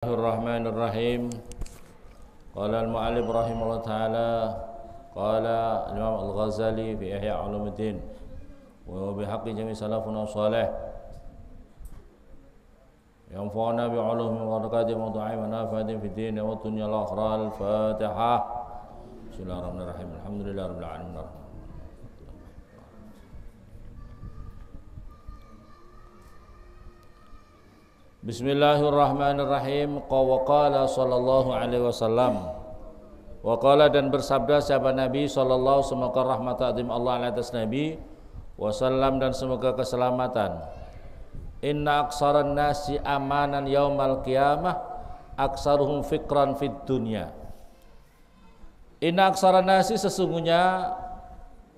Bismillahirrahmanirrahim. Qala al-mu'allif rahimahullah ta'ala, qala Imam Al-Ghazali fi Ihya Ulumuddin wa bihaqqi jami' salafuna salih yanfa'una bi'ulumi wa barakatih wa nafatin fid din wa dunya al-akhirah. Al-Fatihah. Bismillahirrahmanirrahim. Alhamdulillahirabbil alamin. Bismillahirrahmanirrahim. Qala sallallahu alaihi wasallam. Wa qala, dan bersabda siapa Nabi sallallahu, semoga rahmat azim Allah atas Nabi wasallam dan semoga keselamatan. Inna aksaran nasi amanan yaumal qiyamah aksaruhum fikran fid dunya. Inna aksaran nasi, sesungguhnya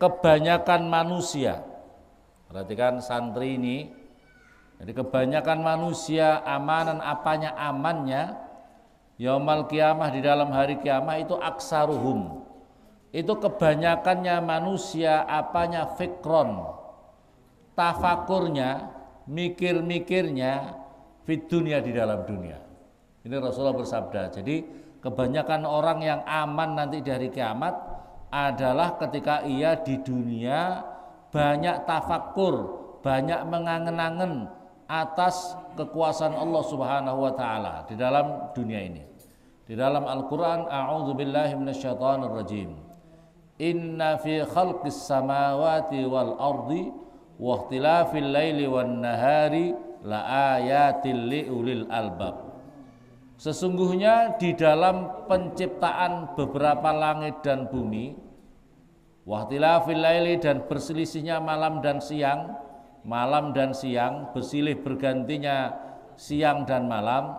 kebanyakan manusia. Perhatikan santri ini. Jadi kebanyakan manusia amanan, apanya amannya, yaumal qiyamah, di dalam hari kiamah itu aksaruhum. Itu kebanyakannya manusia apanya, fikron, tafakurnya, mikir-mikirnya fid dunia, di dalam dunia. Ini Rasulullah bersabda. Jadi kebanyakan orang yang aman nanti di hari kiamat adalah ketika ia di dunia banyak tafakur, banyak mengangen-angen atas kekuasaan Allah Subhanahu wa taala di dalam dunia ini. Di dalam Al-Qur'an, a'udzubillahi minasyaitonir rajim. Inna fi khalqis samawati wal ardi wa ikhtilafil laili wan nahari la ayatil liulil albab. Sesungguhnya di dalam penciptaan beberapa langit dan bumi, wa ikhtilafil laili, dan berselisihnya malam dan siang, bersilih bergantinya siang dan malam,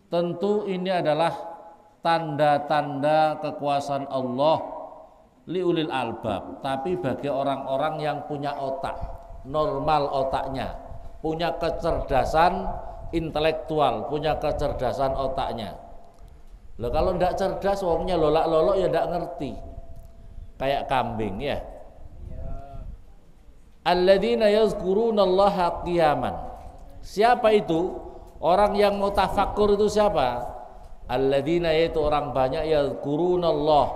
tentu ini adalah tanda-tanda kekuasaan Allah liulil albab, tapi bagi orang-orang yang punya otak, normal otaknya, punya kecerdasan intelektual, punya kecerdasan otaknya. Loh, kalau ndak cerdas, wongnya lolak-lolok ya ndak ngerti, kayak kambing ya. Alladzina yazkurunallaha qiyaman. Siapa itu? Orang yang mau tafakur itu siapa? Alladzina, yaitu orang banyak, yazkurunallah,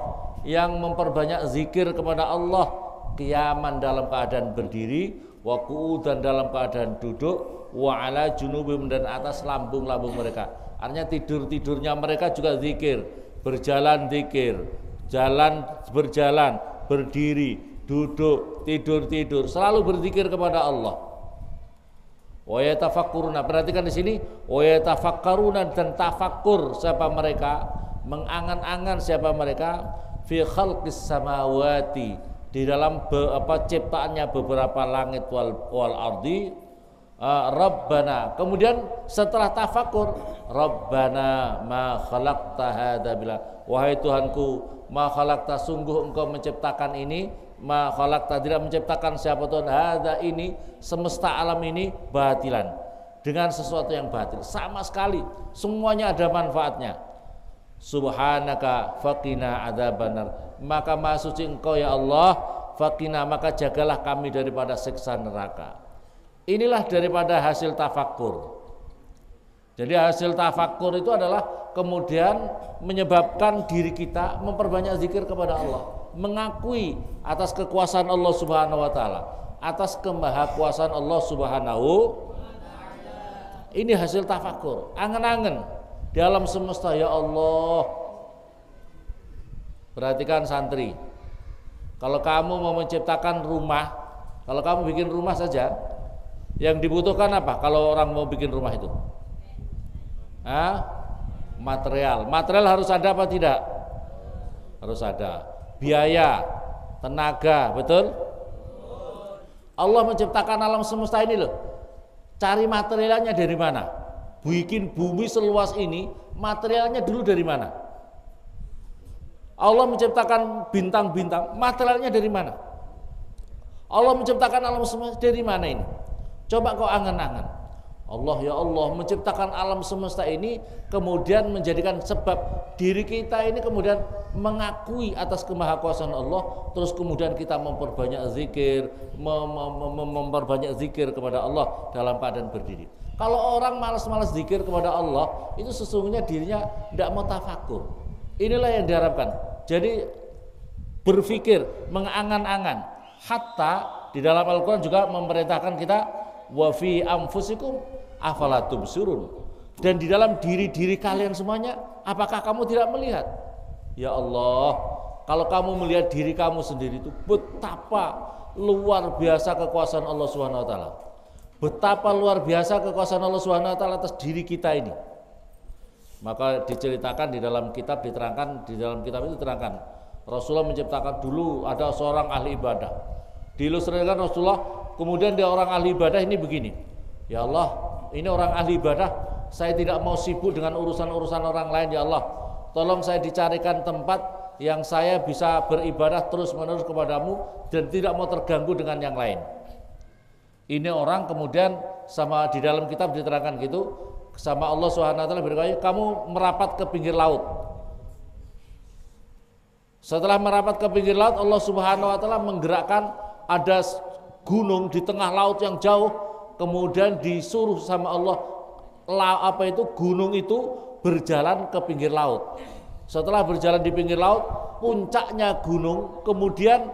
yang memperbanyak zikir kepada Allah, qiyaman, dalam keadaan berdiri, wa qu'udan, dalam keadaan duduk, wa ala junubim, dan atas lambung-lambung mereka. Artinya tidur-tidurnya mereka juga zikir, berjalan zikir, berjalan, berdiri, duduk, tidur, selalu berzikir kepada Allah. Wa yatafakkuruna, perhatikan di sini, wa yatafakkaruna, dan tafakkur siapa mereka, mengangan-angan siapa mereka, fi khalqis samawati, di dalam ciptaannya beberapa langit wal ardi, Rabbana, kemudian setelah tafakkur, Rabbana ma khalaqta hadza bila, wahai Tuhanku, ma khalaqta, sungguh engkau menciptakan ini, ma khalaqta, tidak menciptakan siapa Tuhan, hadza, ini, semesta alam ini, batilan, dengan sesuatu yang batil, sama sekali, semuanya ada manfaatnya. Subhanaka faqina adzabannar, maka maha suci engkau ya Allah, faqina, maka jagalah kami daripada siksa neraka. Inilah daripada hasil tafakkur. Jadi hasil tafakkur itu adalah kemudian menyebabkan diri kita memperbanyak zikir kepada Allah, mengakui atas kekuasaan Allah Subhanahu wa taala, atas kemahakuasaan Allah Subhanahu. Ini hasil tafakkur, angen-angen di alam semesta, ya Allah. Perhatikan santri, kalau kamu mau menciptakan rumah, kalau kamu bikin rumah saja, yang dibutuhkan apa kalau orang mau bikin rumah itu? Material harus ada apa tidak? Harus ada. Biaya, tenaga, betul? Allah menciptakan alam semesta ini loh. Cari materialnya dari mana? Bikin bumi seluas ini, materialnya dulu dari mana? Allah menciptakan bintang-bintang, materialnya dari mana? Allah menciptakan alam semesta dari mana ini? Coba kau angan-angan. Allah, ya Allah, menciptakan alam semesta ini, kemudian menjadikan sebab diri kita ini kemudian mengakui atas kemahakuasaan Allah, terus kemudian kita memperbanyak zikir, memperbanyak zikir kepada Allah dalam keadaan berdiri. Kalau orang malas-malas zikir kepada Allah, itu sesungguhnya dirinya tidak mau tafakur. Inilah yang diharapkan. Jadi berpikir, mengangan-angan. Hatta di dalam Al-Quran juga memerintahkan kita wa fi anfusikum afala tubsirun. Dan di dalam diri-diri kalian semuanya, apakah kamu tidak melihat? Ya Allah, kalau kamu melihat diri kamu sendiri itu betapa luar biasa kekuasaan Allah Subhanahu wa taala. Betapa luar biasa kekuasaan Allah Subhanahu wa taala atas diri kita ini. Maka diceritakan di dalam kitab, diterangkan di dalam kitab itu diterangkan Rasulullah menciptakan dulu ada seorang ahli ibadah. Diilustrasikan Rasulullah, kemudian dia orang ahli ibadah ini begini. Ya Allah, ini orang ahli ibadah, saya tidak mau sibuk dengan urusan-urusan orang lain ya Allah. Tolong saya dicarikan tempat yang saya bisa beribadah terus-menerus kepadamu dan tidak mau terganggu dengan yang lain. Ini orang kemudian sama di dalam kitab diterangkan gitu, sama Allah Subhanahu wa taala berkata, kamu merapat ke pinggir laut. Setelah merapat ke pinggir laut, Allah Subhanahu wa taala menggerakkan ada gunung di tengah laut yang jauh, kemudian disuruh sama Allah gunung itu berjalan ke pinggir laut. Setelah berjalan di pinggir laut, puncaknya gunung kemudian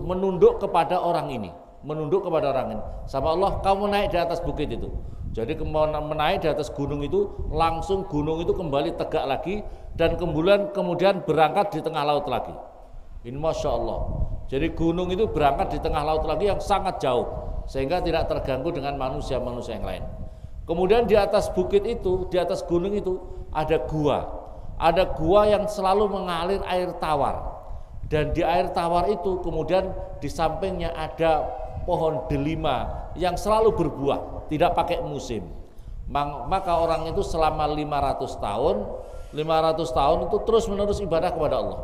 menunduk kepada orang ini. Menunduk kepada orang ini. Sama Allah, kamu naik di atas bukit itu. Jadi menaik di atas gunung itu, langsung gunung itu kembali tegak lagi dan kemudian berangkat di tengah laut lagi. Ini Masya Allah. Jadi gunung itu berangkat di tengah laut lagi yang sangat jauh, sehingga tidak terganggu dengan manusia-manusia yang lain. Kemudian di atas bukit itu, di atas gunung itu ada gua. Ada gua yang selalu mengalir air tawar. Dan di air tawar itu kemudian di sampingnya ada pohon delima yang selalu berbuah, tidak pakai musim. Maka orang itu selama 500 tahun itu terus menerus ibadah kepada Allah.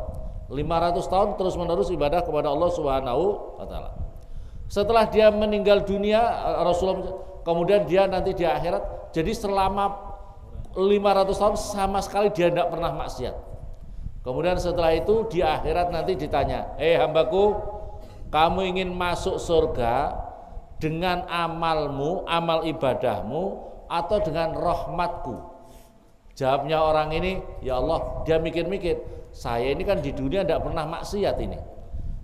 500 tahun terus menerus ibadah kepada Allah Subhanahu wa taala. Setelah dia meninggal dunia, Rasulullah kemudian dia nanti di akhirat, jadi selama 500 tahun sama sekali dia tidak pernah maksiat. Kemudian setelah itu di akhirat nanti ditanya, hambaku, kamu ingin masuk surga dengan amalmu, amal ibadahmu, atau dengan rahmatku? Jawabnya orang ini, ya Allah, dia mikir-mikir, saya ini kan di dunia tidak pernah maksiat ini.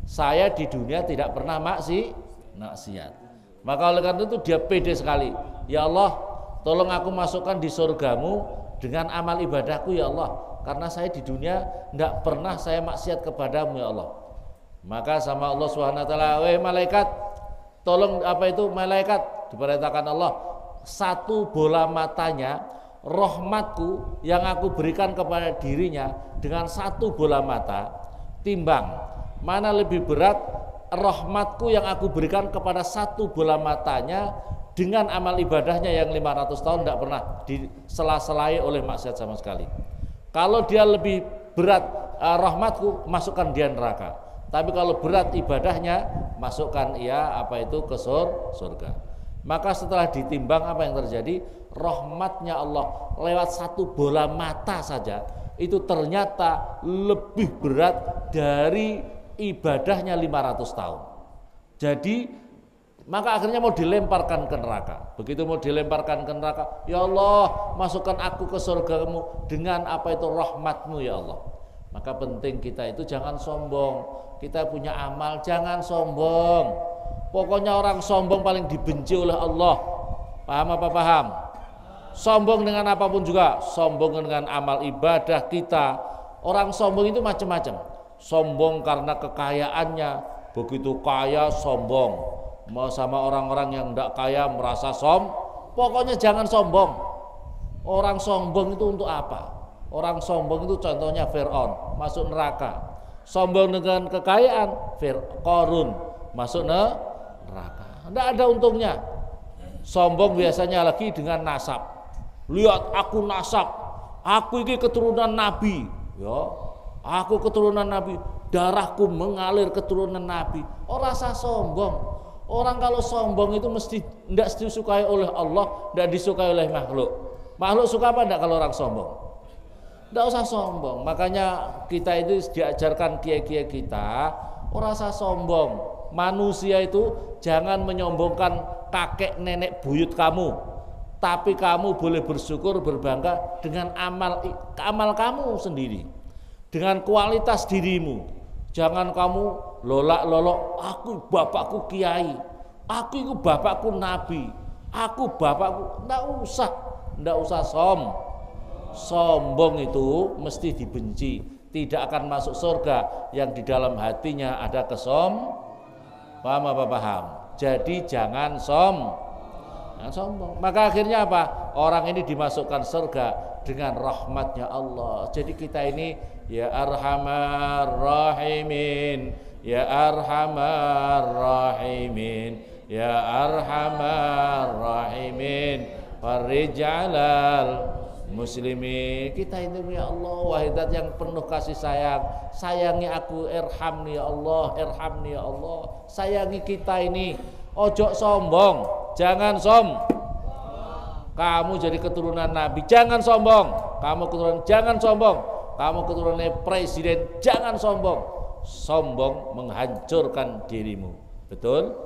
Saya di dunia tidak pernah maksiat. Maka oleh karena itu dia pede sekali. Ya Allah, tolong aku masukkan di surgamu dengan amal ibadahku ya Allah. Karena saya di dunia tidak pernah saya maksiat kepadamu ya Allah. Maka sama Allah Subhanahu wa taala, wahai malaikat, tolong malaikat diperintahkan Allah, satu bola matanya rahmatku yang aku berikan kepada dirinya dengan satu bola mata, timbang mana lebih berat rahmatku yang aku berikan kepada satu bola matanya dengan amal ibadahnya yang 500 tahun tidak pernah disela-selai oleh maksiat sama sekali. Kalau dia lebih berat rahmatku, masukkan dia neraka. Tapi kalau berat ibadahnya, masukkan ia ke surga. Maka setelah ditimbang apa yang terjadi, rahmatnya Allah lewat satu bola mata saja itu ternyata lebih berat dari ibadahnya 500 tahun. Jadi maka akhirnya mau dilemparkan ke neraka. Begitu mau dilemparkan ke neraka, ya Allah, masukkan aku ke surgamu dengan rahmatmu ya Allah. Maka penting kita itu jangan sombong. Kita punya amal, jangan sombong. Pokoknya orang sombong paling dibenci oleh Allah. Paham apa paham? Sombong dengan apapun juga, sombong dengan amal ibadah kita. Orang sombong itu macam-macam. Sombong karena kekayaannya, begitu kaya sombong. Mau sama orang-orang yang tidak kaya merasa pokoknya jangan sombong. Orang sombong itu untuk apa? Orang sombong itu contohnya Fir'aun, masuk neraka. Sombong dengan kekayaan, Qarun masuk neraka. Tidak ada untungnya. Sombong biasanya lagi dengan nasab. Lihat aku nasab, aku ini keturunan Nabi, ya. Aku keturunan Nabi, darahku mengalir keturunan Nabi. Orang rasa sombong. Orang kalau sombong itu mesti tidak disukai oleh Allah, tidak disukai oleh makhluk. Makhluk suka apa tidak kalau orang sombong? Tidak usah sombong. Makanya kita itu diajarkan kiai-kiai kita, orang rasa sombong. manusia itu jangan menyombongkan kakek nenek buyut kamu, tapi kamu boleh bersyukur berbangga dengan amal kamu sendiri, dengan kualitas dirimu. Jangan kamu lolak-lolok, aku bapakku kiai, aku itu bapakku nabi, aku bapakku. Nggak usah sombong itu mesti dibenci, tidak akan masuk surga yang di dalam hatinya ada paham apa paham. Jadi jangan sombong. Maka akhirnya apa? Orang ini dimasukkan surga dengan rahmatnya Allah. Jadi kita ini ya arhamar rahimin, ya arhamar rahimin, ya arhamar rahimin, farij muslimin. Kita ini ya Allah wahidat yang penuh kasih sayang, sayangi aku, irhamni ya Allah, irhamni ya Allah, sayangi kita ini. Ojo sombong, jangan kamu jadi keturunan Nabi, jangan sombong. Jangan sombong. Kamu keturunan presiden, jangan sombong. Sombong menghancurkan dirimu. Betul?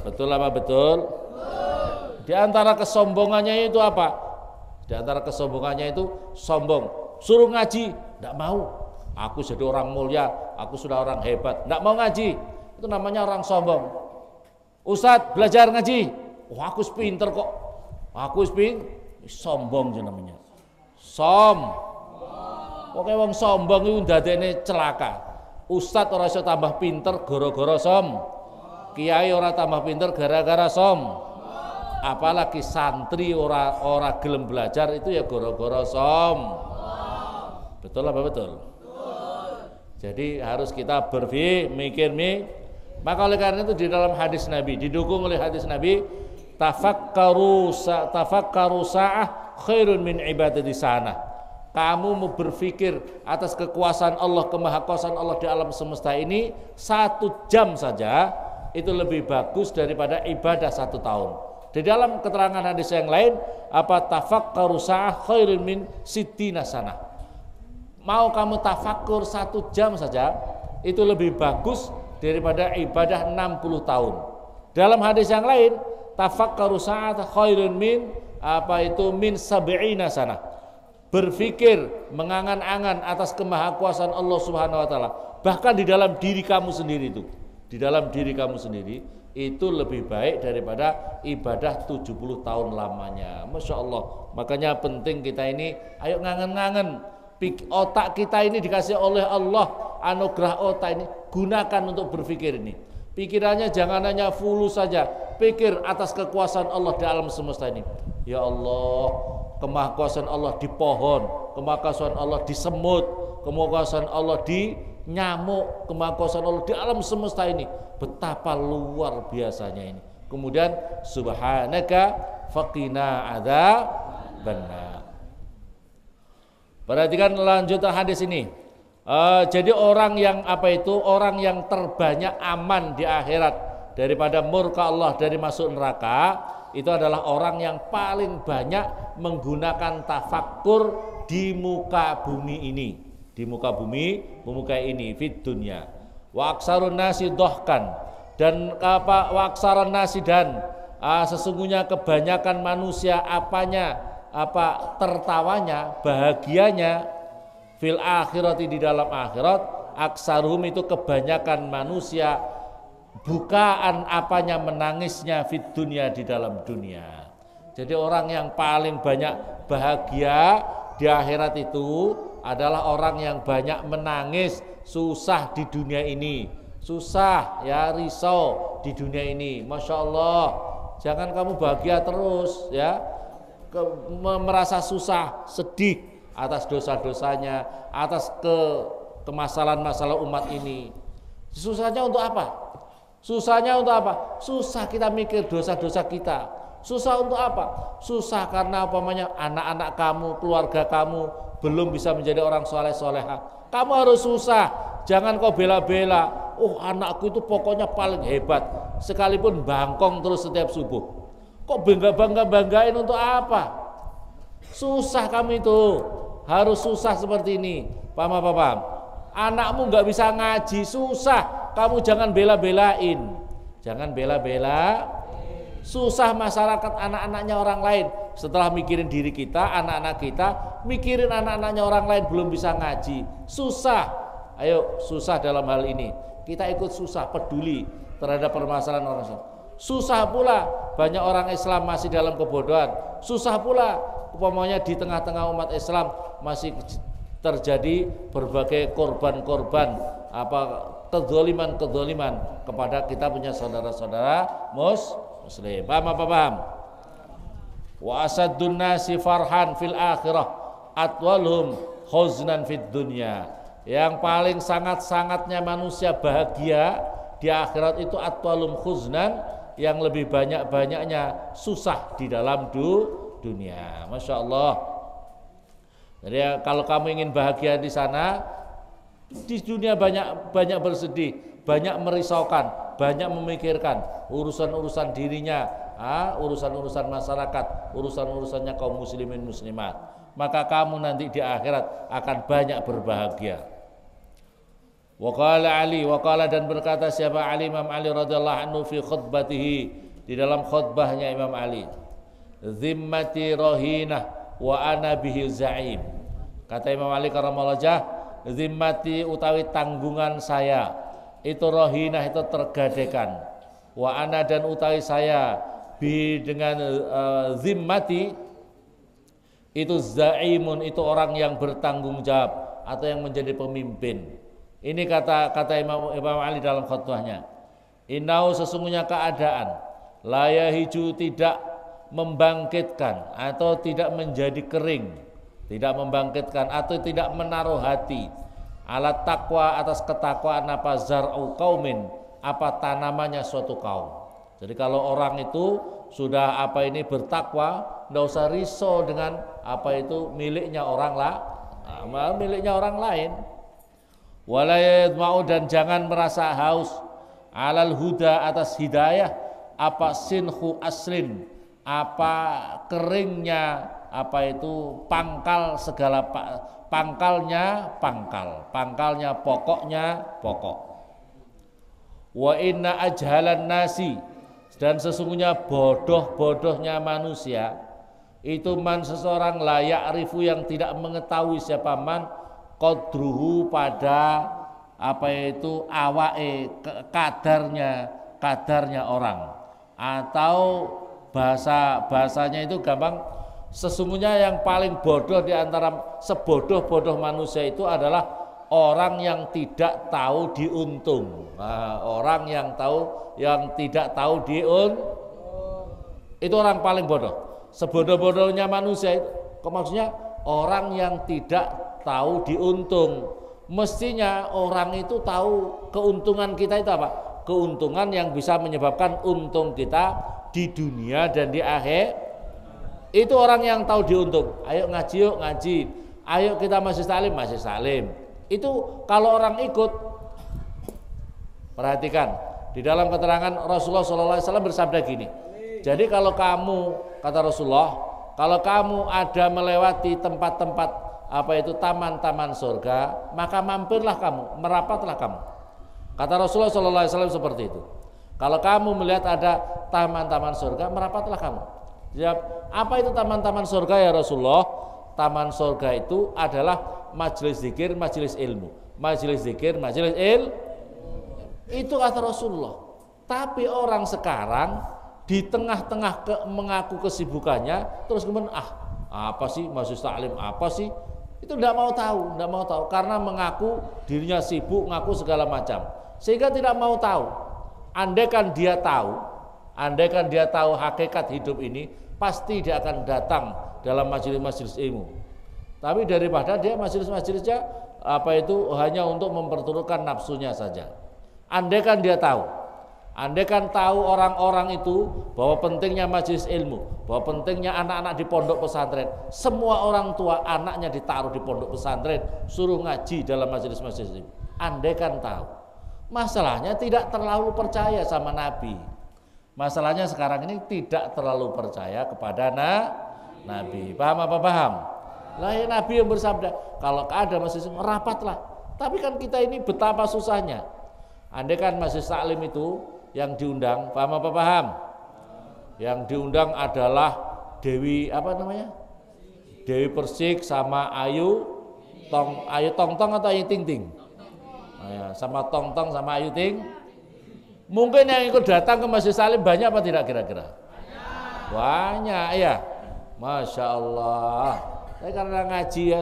Betul apa betul? Di antara kesombongannya itu apa? Di antara kesombongannya itu sombong. Suruh ngaji, enggak mau. Aku jadi orang mulia, aku sudah orang hebat, enggak mau ngaji. Itu namanya orang sombong. Ustadz belajar ngaji, aku pinter kok. Aku sombong namanya. Oke, wong sombong itu ndadekne celaka. Ustadz ora iso tambah pinter gara-gara Kiai ora tambah pinter gara-gara Apalagi santri ora gelem belajar itu ya gara-gara Betul apa betul? Jadi harus kita berpikir Maka oleh karena itu di dalam hadis Nabi, didukung oleh hadis Nabi, tafakkaru sa'ah khairun min ibadati sana. Kamu mau berpikir atas kekuasaan Allah, kemahakuasaan Allah di alam semesta ini 1 jam saja itu lebih bagus daripada ibadah 1 tahun. Di dalam keterangan hadis yang lain, tafakkaru sa'ah khairun min sittina sana. Mau kamu tafakkur 1 jam saja itu lebih bagus daripada ibadah 60 tahun. Dalam hadis yang lain, tafakkaru sa'ah khairun min min sab'ina sana. Berpikir, mengangan-angan atas kemahakuasaan Allah Subhanahu wa taala, bahkan di dalam diri kamu sendiri itu. Di dalam diri kamu sendiri itu lebih baik daripada ibadah 70 tahun lamanya. Masya Allah. Makanya penting kita ini ayo ngangen-ngangen. Otak kita ini dikasih oleh Allah, anugerah otak ini gunakan untuk berpikir ini. Pikirannya jangan hanya fulus saja, pikir atas kekuasaan Allah di alam semesta ini. Ya Allah, kemahakuasaan Allah di pohon, kemahakuasaan Allah di semut, kemahakuasaan Allah di nyamuk, kemahakuasaan Allah di alam semesta ini. Betapa luar biasanya ini. Kemudian subhanaka faqina adzabannar. Perhatikan lanjutan hadis ini. Jadi orang yang orang yang terbanyak aman di akhirat daripada murka Allah, dari masuk neraka, itu adalah orang yang paling banyak menggunakan tafakkur di muka bumi ini, fit dunya. Wa aksarun nasi dohkan, dan wa aksaran nasi, dan sesungguhnya kebanyakan manusia tertawanya, bahagianya, fil akhirati, di dalam akhirat, aksaruhum itu kebanyakan manusia, bukaan menangisnya fit dunia, di dalam dunia. Jadi orang yang paling banyak bahagia di akhirat itu adalah orang yang banyak menangis, susah di dunia ini, susah ya, risau di dunia ini. Masya Allah, jangan kamu bahagia terus ya, merasa susah, sedih atas dosa-dosanya, atas kemasalah-masalah umat ini. Susahnya untuk apa? Susah kita mikir dosa-dosa kita. Susah untuk apa? Susah karena anak-anak kamu, keluarga kamu belum bisa menjadi orang soleh-soleha. Kamu harus susah. Jangan kau bela-bela. Oh, anakku itu pokoknya paling hebat, sekalipun bangkong terus setiap subuh. Kok banggain untuk apa? Susah kamu itu. Harus susah seperti ini. Paham? Anakmu nggak bisa ngaji, susah. kamu jangan bela-belain. Jangan bela-bela. Susah masyarakat anak-anaknya orang lain. Setelah mikirin diri kita, anak-anak kita, mikirin anak-anaknya orang lain belum bisa ngaji. Susah. Ayo, susah dalam hal ini. Kita ikut susah, peduli terhadap permasalahan orang Islam. Susah pula banyak orang Islam masih dalam kebodohan. Susah pula umpamanya di tengah-tengah umat Islam masih terjadi berbagai korban-korban kezaliman kepada kita punya saudara-saudara muslim. Paham apa paham? Wa asaddun nasi farhan fil akhirah atwalhum huznan fid dunya. Yang paling sangat-sangatnya manusia bahagia di akhirat itu atwalum huznan, yang lebih banyak-banyaknya susah di dalam dunia. Masya Allah. Jadi kalau kamu ingin bahagia di sana, di dunia banyak bersedih, banyak merisaukan, banyak memikirkan urusan-urusan dirinya, urusan-urusan masyarakat, urusan-urusannya kaum muslimin muslimat. Maka kamu nanti di akhirat akan banyak berbahagia. Waqala Ali, waqala dan berkata siapa Ali, Imam Ali radhiyallahu anhu fi khutbatihi, di dalam khutbahnya Imam Ali, zimmati rahinah wa ana bihi za'im. Kata Imam Ali karamullah wajhah, zimmati utawi tanggungan saya itu rahinah, itu tergadekan, wa ana dan utawi saya bi dengan zimmati itu zaimun, itu orang yang bertanggung jawab atau yang menjadi pemimpin. Ini kata Imam Ali dalam khutbahnya. Inau sesungguhnya keadaan la yahiju tidak membangkitkan atau tidak menjadi kering, tidak membangkitkan atau tidak menaruh hati alat takwa atas ketakwaan apa zar'u qaumin, apa tanamannya suatu kaum. Jadi kalau orang itu sudah bertakwa, tidak usah risau dengan apa itu miliknya orang miliknya orang lain. Walayat mau, dan jangan merasa haus alal huda atas hidayah apa sinhu aslin, apa keringnya pangkal segala pangkalnya pokoknya pokok. Wa inna ajhalan nasi, dan sesungguhnya bodohnya manusia itu man seseorang layak rifu, yang tidak mengetahui siapa man qadruhu pada kadarnya orang, atau bahasanya itu gampang. Sesungguhnya yang paling bodoh di antara sebodoh-bodoh manusia itu adalah orang yang tidak tahu diuntung. Orang yang tidak tahu itu orang paling bodoh. Sebodoh-bodohnya manusia itu maksudnya orang yang tidak tahu diuntung. Mestinya orang itu tahu keuntungan kita itu apa? Keuntungan yang bisa menyebabkan untung kita di dunia dan di akhir. Itu orang yang tahu diuntung. Ayo ngaji, yuk ngaji. Ayo kita masih salim. Itu kalau orang ikut. Perhatikan, di dalam keterangan Rasulullah SAW bersabda gini. Jadi kalau kamu, kata Rasulullah, kalau kamu ada melewati tempat-tempat taman-taman surga, maka mampirlah kamu, merapatlah kamu. Kata Rasulullah SAW seperti itu. Kalau kamu melihat ada taman-taman surga, merapatlah kamu. Jawab, apa itu taman-taman surga ya Rasulullah? Taman surga itu adalah majelis zikir, majelis ilmu. Majelis zikir, majelis ilmu. Itu kata Rasulullah. Tapi orang sekarang di tengah-tengah mengaku kesibukannya, terus kemudian apa sih majelis taklim, apa sih? Itu tidak mau tahu karena mengaku dirinya sibuk, ngaku segala macam, sehingga tidak mau tahu. Andaikan dia tahu hakikat hidup ini, pasti dia akan datang dalam majelis-majelis ilmu. Tapi daripada dia majelis-majelisnya hanya untuk memperturutkan nafsunya saja. Andaikan dia tahu, orang-orang itu bahwa pentingnya majelis ilmu, bahwa pentingnya anak-anak di pondok pesantren, semua orang tua anaknya ditaruh di pondok pesantren, suruh ngaji dalam majelis-majelis ilmu. Andaikan tahu. Masalahnya tidak terlalu percaya sama Nabi. Masalahnya sekarang ini tidak terlalu percaya kepada Nabi. Paham apa paham? Lah ya, Nabi yang bersabda, kalau ada majelis ilmu rapatlah. Tapi kan kita ini betapa susahnya. Andai kan majelis taklim itu yang diundang, paham apa paham? Yang diundang adalah Dewi apa namanya? Dewi Persik sama Ayu Tong Tong atau Ayu Ting Ting? Sama Tong Tong sama Ayu Ting. Mungkin yang ikut datang ke majelis taklim banyak apa tidak kira-kira? Banyak ya. Masya Allah. Saya karena ngaji ya,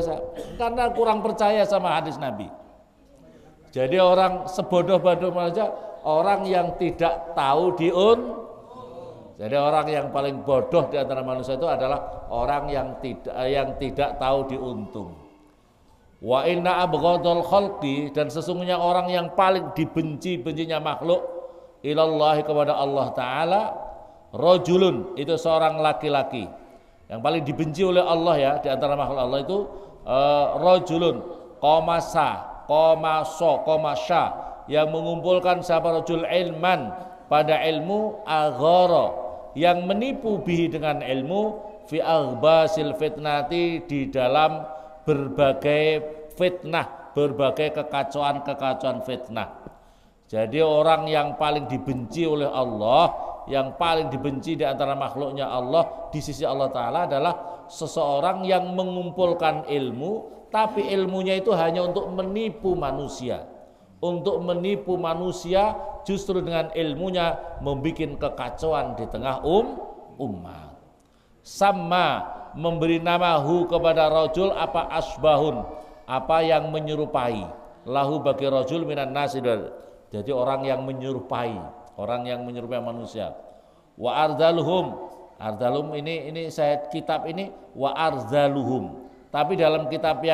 karena kurang percaya sama hadis Nabi. Jadi orang sebodoh-bodoh saja, orang yang tidak tahu Jadi orang yang paling bodoh di antara manusia itu adalah orang yang tidak tahu diuntung. Wa inna abghadul khalqi, dan sesungguhnya orang yang paling dibenci-bencinya makhluk ilallahi kepada Allah Ta'ala, rajulun, itu seorang laki-laki yang paling dibenci oleh Allah ya di antara makhluk Allah itu rajulun komasya yang mengumpulkan siapa rajul ilman pada ilmu aghara yang menipu bihi dengan ilmu fi aghbasil fitnati di dalam berbagai fitnah, berbagai kekacauan fitnah. Jadi orang yang paling dibenci oleh Allah, yang paling dibenci di antara makhluknya Allah di sisi Allah Ta'ala adalah seseorang yang mengumpulkan ilmu, tapi ilmunya itu hanya untuk menipu manusia. Untuk menipu manusia justru dengan ilmunya membuat kekacauan di tengah umat. Sama memberi nama hu kepada rajul apa asbahun, apa yang menyerupai, lahu bagi rajul minan nasi. Jadi orang yang menyerupai manusia. Wa ardhaluhum ini saya kitab ini wa ardhaluhum. Tapi dalam kitab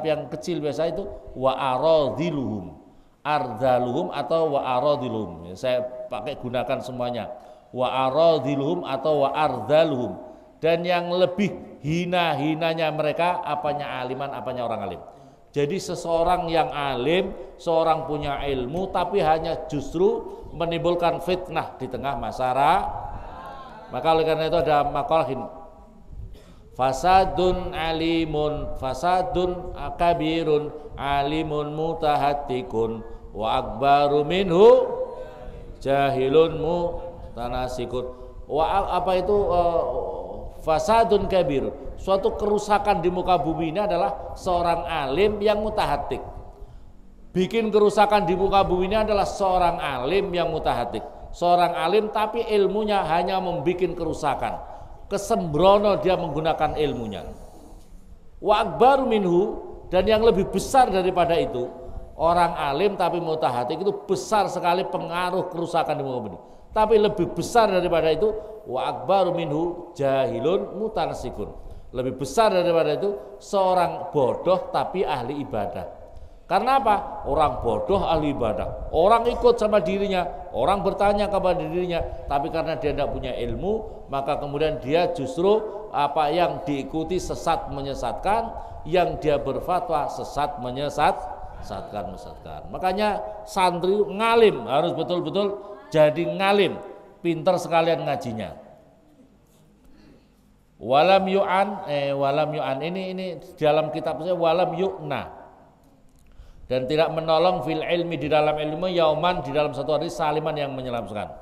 yang kecil biasa itu wa aradhiluhum. Ardhaluhum atau wa aradhiluhum. Saya pakai gunakan semuanya. Wa aradhiluhum atau wa ardhaluhum. Dan yang lebih hina-hinanya mereka apanya aliman, apanya orang alim. Jadi seseorang yang alim, seorang punya ilmu, tapi hanya justru menimbulkan fitnah di tengah masyarakat. Maka oleh karena itu ada makalah ini. Fasadun alimun, fasadun kabirun, alimun mutahattikun, wa akbaru minhu jahilun mutanasikun. Apa itu fasadun kabir? Suatu kerusakan di muka bumi ini adalah seorang alim yang mutahatik. Bikin kerusakan di muka bumi ini adalah seorang alim yang mutahatik. Seorang alim tapi ilmunya hanya membuat kerusakan. Kesembrono dia menggunakan ilmunya. Wa akbaru minhu, dan yang lebih besar daripada itu, orang alim tapi mutahatik itu besar sekali pengaruh kerusakan di muka bumi. Tapi lebih besar daripada itu, wa akbaru minhu jahilun mutanasikun. Lebih besar daripada itu seorang bodoh tapi ahli ibadah. Karena apa? Orang bodoh ahli ibadah. Orang ikut sama dirinya, orang bertanya kepada dirinya, tapi karena dia tidak punya ilmu, maka kemudian dia justru apa yang diikuti sesat menyesatkan, yang dia berfatwa sesat menyesatkan. Makanya santri ngalim harus betul-betul jadi ngalim, pinter sekalian ngajinya. Walam yu'an ini dalam kitabnya walam yu'na, dan tidak menolong fil ilmi di dalam ilmu yauman di dalam satu hari saliman yang menyelamatkan.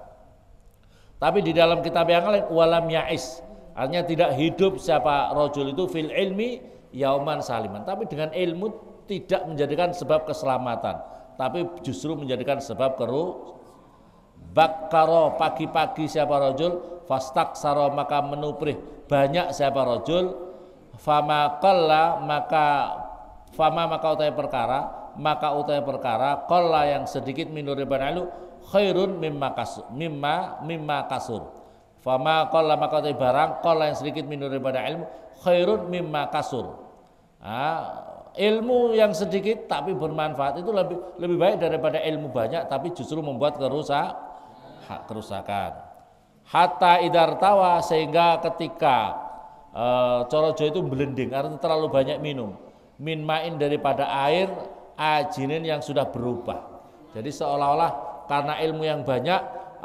Tapi di dalam kitab yang lain walam ya'is, artinya tidak hidup siapa rajul itu fil ilmi yauman saliman, tapi dengan ilmu tidak menjadikan sebab keselamatan, tapi justru menjadikan sebab bakkaro pagi-pagi siapa rajul fastaksaro maka menuprih banyak siapa rajul fama utai perkara qalla yang sedikit minuriban alu khairun mimma kasur fama qalla maka utai barang qalla yang sedikit minuriban ilmu khairun mimma kasur. Ilmu yang sedikit tapi bermanfaat itu lebih baik daripada ilmu banyak tapi justru membuat kerusakan. Hatta idartawa, sehingga ketika corojo itu belending, artinya terlalu banyak minum, min ma'in daripada air, ajinin yang sudah berubah. Jadi seolah-olah karena ilmu yang banyak,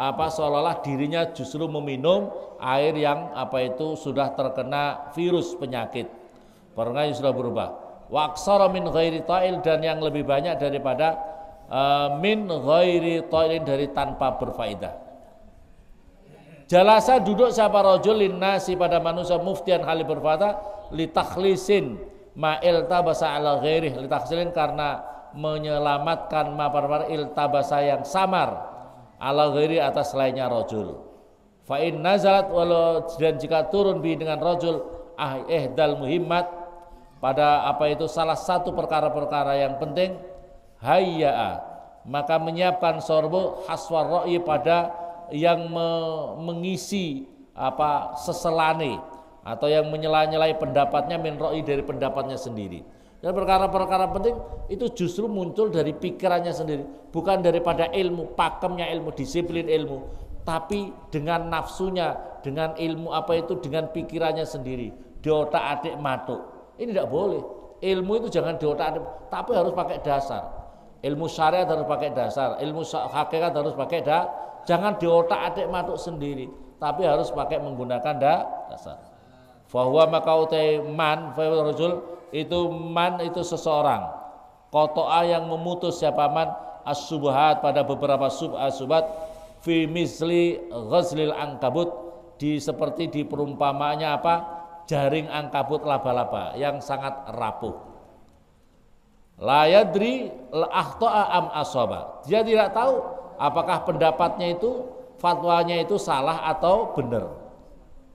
seolah-olah dirinya justru meminum air yang sudah terkena virus penyakit, karena sudah berubah. Wa aksara min ghairi ta'il, dan yang lebih banyak daripada min ghairi ta'ilin, dari tanpa berfaedah. Jalasa duduk siapa rajul linnasi pada manusia muftian hali berfata litakhlisin ma iltabasa ala ghairih, litakhlisin karena menyelamatkan ma perkara iltabasa yang samar ala ghairi atas lainnya rajul. Fa in nazalat, walau dan jika turun bi dengan rajul ihdal muhimmat, pada apa itu salah satu perkara-perkara yang penting, hayya maka menyiapkan sorbu haswar ra'i, pada yang mengisi apa seselane atau yang menyela-nyelai pendapatnya min ra'i, dari pendapatnya sendiri. Dan perkara-perkara penting itu justru muncul dari pikirannya sendiri, bukan daripada ilmu, pakemnya ilmu, disiplin ilmu, tapi dengan nafsunya, dengan ilmu apa itu, dengan pikirannya sendiri, diotak-atik matuk. Ini tidak boleh. Ilmu itu jangan diotak-atik, tapi harus pakai dasar. Ilmu syariat harus pakai dasar, ilmu hakikat harus pakai jangan diotak-atik matuk sendiri, tapi harus pakai menggunakan dasar. Fahuwa maka utai man rajul, itu man itu seseorang, qata'a yang memutus siapa man as-subhat pada beberapa subhat fi misli ghazlil ankabut, di seperti di perumpamanya apa, jaring angkabut laba-laba yang sangat rapuh. La yadri al-akhta'a am asaba, dia tidak tahu apakah pendapatnya itu, fatwanya itu salah atau benar.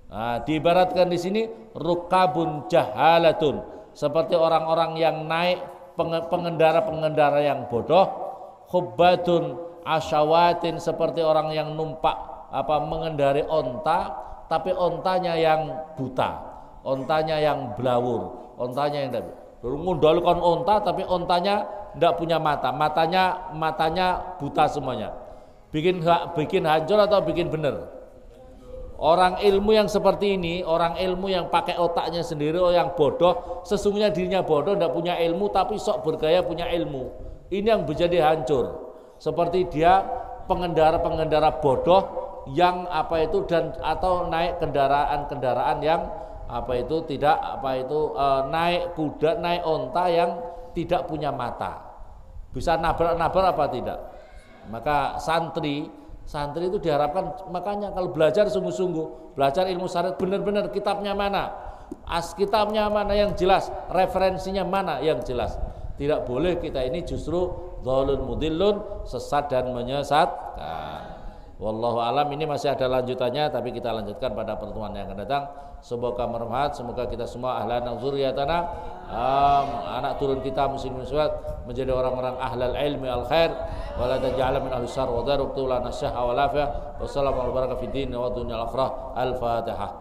Nah, diibaratkan di sini rukabun jahalatun, seperti orang-orang yang naik, pengendara-pengendara yang bodoh, khubbatun asyawatin, seperti orang yang numpak apa mengendari onta, tapi ontanya yang buta, ontanya yang blawur, ontanya yang mengundalkan onta, tapi ontanya tidak punya mata, matanya buta semuanya. Bikin hancur atau bikin benar? Orang ilmu yang seperti ini, orang ilmu yang pakai otaknya sendiri, orang yang bodoh, sesungguhnya dirinya bodoh, tidak punya ilmu, tapi sok bergaya punya ilmu. Ini yang menjadi hancur. Seperti dia pengendara-pengendara bodoh yang apa itu, dan atau naik kendaraan-kendaraan yang apa itu tidak apa itu naik kuda, naik onta yang tidak punya mata, bisa nabrak-nabrak apa tidak. Maka santri itu diharapkan, makanya kalau belajar sungguh-sungguh, belajar ilmu syariat benar-benar, kitabnya mana, kitabnya mana yang jelas, referensinya mana yang jelas. Tidak boleh kita ini justru dhalun mudillun, sesat dan menyesatkan. Wallahu alam. Ini masih ada lanjutannya, tapi kita lanjutkan pada pertemuan yang akan datang. Semoga bermanfaat, semoga kita semua ahlan zuriyatana, anak turun kita muslimin muslimat menjadi orang-orang ahlal ilmi al khair, wa la taj'al min ahli syarr wa daruk tulana syahha wa lafiyah. Wassalamu alaikum warahmatullahi wabarakatuh. Al-Fatihah.